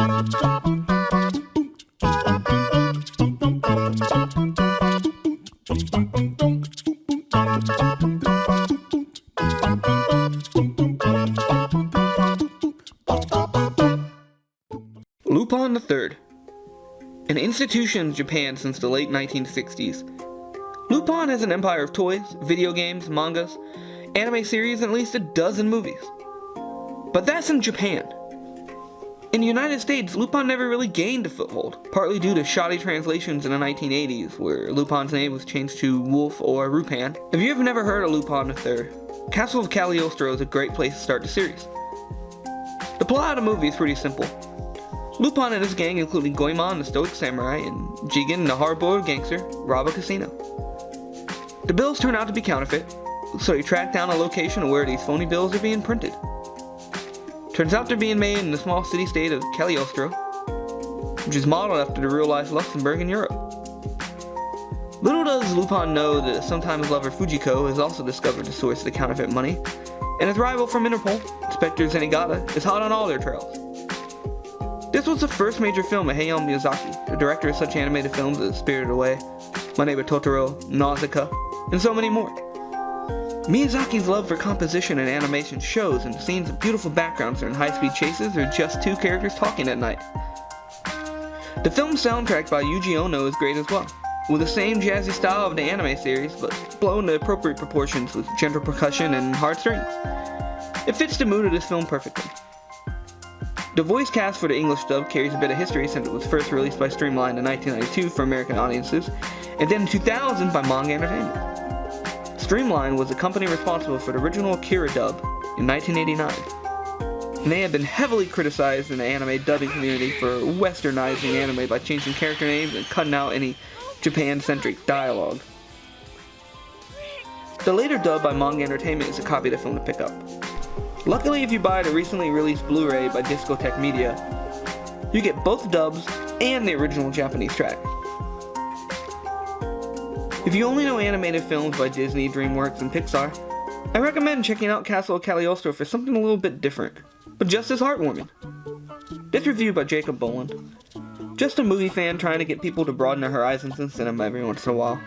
Lupin III. An institution in Japan since the late 1960s, Lupin has an empire of toys, video games, mangas, anime series, and at least a dozen movies. But that's in Japan. In the United States, Lupin never really gained a foothold, partly due to shoddy translations in the 1980s, where Lupin's name was changed to Wolf or Rupan. If you have never heard of Lupin III, Castle of Cagliostro is a great place to start the series. The plot of the movie is pretty simple. Lupin and his gang, including Goemon, the stoic samurai, and Jigen, the hard-boiled gangster, rob a casino. The bills turn out to be counterfeit, so they track down a location where these phony bills are being printed. Turns out they're being made in the small city-state of Cagliostro, which is modeled after the real-life Luxembourg in Europe. Little does Lupin know that sometime his lover Fujiko has also discovered the source of the counterfeit money, and his rival from Interpol, Inspector Zenigata, is hot on all their trails. This was the first major film of Hayao Miyazaki, the director of such animated films as Spirited Away, My Neighbor Totoro, Nausicaa, and so many more. Miyazaki's love for composition and animation shows in scenes of beautiful backgrounds during high-speed chases or just two characters talking at night. The film's soundtrack by Yuji Ono is great as well, with the same jazzy style of the anime series, but blown to appropriate proportions with gentle percussion and hard strings. It fits the mood of this film perfectly. The voice cast for the English dub carries a bit of history since it was first released by Streamline in 1992 for American audiences, and then in 2000 by Manga Entertainment. Streamline was the company responsible for the original Akira dub in 1989, and they have been heavily criticized in the anime dubbing community for westernizing anime by changing character names and cutting out any Japan-centric dialogue. The later dub by Manga Entertainment is a copy of the film to pick up. Luckily, if you buy the recently released Blu-ray by Discotech Media, you get both dubs and the original Japanese track. If you only know animated films by Disney, DreamWorks, and Pixar, I recommend checking out Castle of Cagliostro for something a little bit different, but just as heartwarming. This review by Jacob Boland. Just a movie fan trying to get people to broaden their horizons in cinema every once in a while.